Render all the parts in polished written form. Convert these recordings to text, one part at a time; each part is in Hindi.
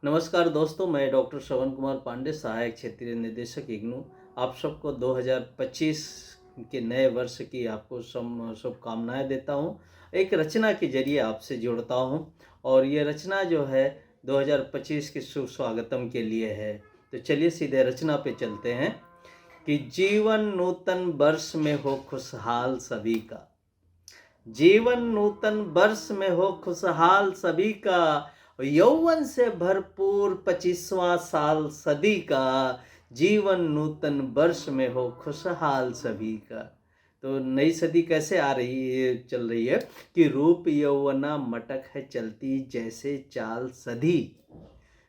नमस्कार दोस्तों, मैं डॉक्टर श्रवण कुमार पांडे, सहायक क्षेत्रीय निदेशक इग्नू। आप सबको 2025 के नए वर्ष की आपको शुभकामनाएं देता हूं। एक रचना के जरिए आपसे जुड़ता हूं और ये रचना जो है 2025 के शुभ स्वागतम के लिए है। तो चलिए सीधे रचना पे चलते हैं कि जीवन नूतन वर्ष में हो खुशहाल सभी का। जीवन नूतन वर्ष में हो खुशहाल सभी का, यौवन से भरपूर 25वां साल सदी का। जीवन नूतन वर्ष में हो खुशहाल सभी का। तो नई सदी कैसे आ रही है, चल रही है कि रूप यौवना मटक है चलती जैसे चाल सधी।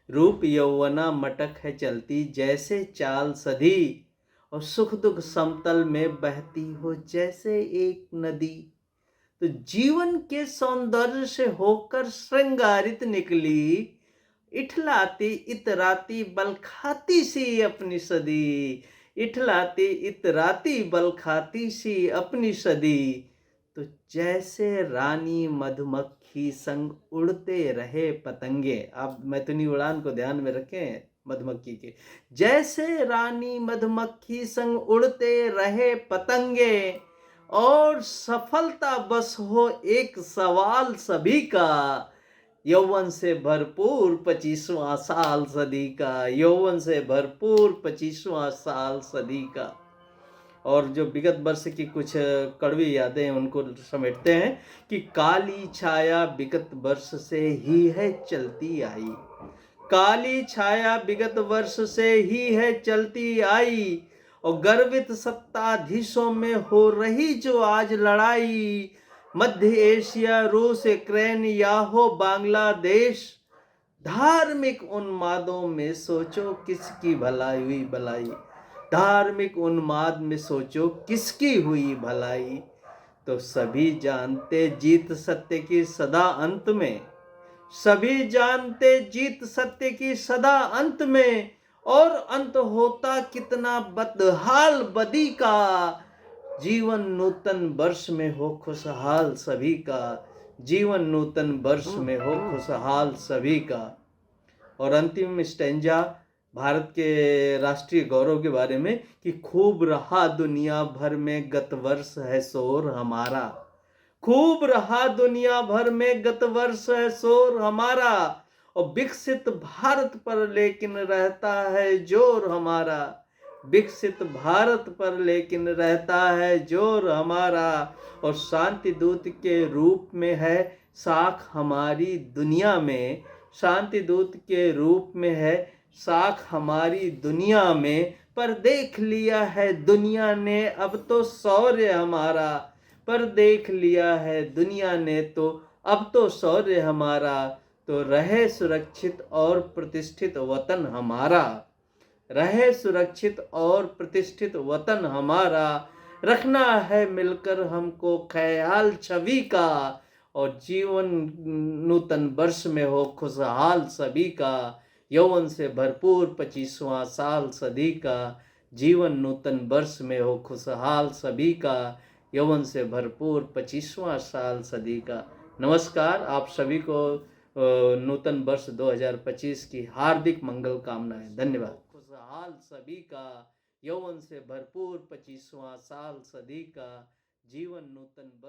रूप यौवना मटक है चलती जैसे चाल सधी, और सुख दुख समतल में बहती हो जैसे एक नदी। तो जीवन के सौंदर्य से होकर श्रृंगारित निकली, इठलाती इतराती बल खाती सी अपनी सदी। इठलाती इतराती बल खाती सी अपनी सदी। तो जैसे रानी मधुमक्खी संग उड़ते रहे पतंगे। आप मैथुनी उड़ान को ध्यान में रखें, मधुमक्खी के। जैसे रानी मधुमक्खी संग उड़ते रहे पतंगे, और सफलता बस हो एक सवाल सभी का। यौवन से भरपूर 25वां साल सदी का। यौवन से भरपूर 25वां साल सदी का। और जो विगत वर्ष की कुछ कड़वी यादें उनको समेटते हैं कि काली छाया विगत वर्ष से ही है चलती आई। काली छाया विगत वर्ष से ही है चलती आई, और गर्वित सत्ताधीशों में हो रही जो आज लड़ाई। मध्य एशिया, रूस, यूक्रेन या हो बांग्लादेश, धार्मिक उन्मादों में सोचो किसकी भलाई हुई भलाई। धार्मिक उन्माद में सोचो किसकी हुई भलाई। तो सभी जानते जीत सत्य की सदा अंत में। सभी जानते जीत सत्य की सदा अंत में, और अंत होता कितना बदहाल बदी का। जीवन नूतन वर्ष में हो खुशहाल सभी का। जीवन नूतन वर्ष में हो खुशहाल सभी का। और अंतिम स्टेंजा भारत के राष्ट्रीय गौरव के बारे में कि खूब रहा दुनिया भर में गत वर्ष है शोर हमारा। खूब रहा दुनिया भर में गत वर्ष है शोर हमारा, और विकसित भारत पर लेकिन रहता है जोर हमारा। विकसित भारत पर लेकिन रहता है जोर हमारा, और शांति दूत के रूप में है साख हमारी दुनिया में। शांति दूत के रूप में है साख हमारी दुनिया में। पर देख लिया है दुनिया ने अब तो शौर्य हमारा। पर देख लिया है दुनिया ने तो अब तो शौर्य हमारा। तो रहे सुरक्षित और प्रतिष्ठित वतन हमारा। रहे सुरक्षित और प्रतिष्ठित वतन हमारा। रखना है मिलकर हमको ख्याल छवि का, और जीवन नूतन वर्ष में हो खुशहाल सभी का। यौवन से भरपूर 25वां साल सदी का। जीवन नूतन वर्ष में हो खुशहाल सभी का। यौवन से भरपूर 25वां साल सदी का। नमस्कार, आप सभी को नूतन वर्ष 2025 की हार्दिक मंगल कामनाएं। धन्यवाद। खुशहाल सभी का। यौवन से भरपूर 25वां साल सदी का। जीवन नूतन वर्ष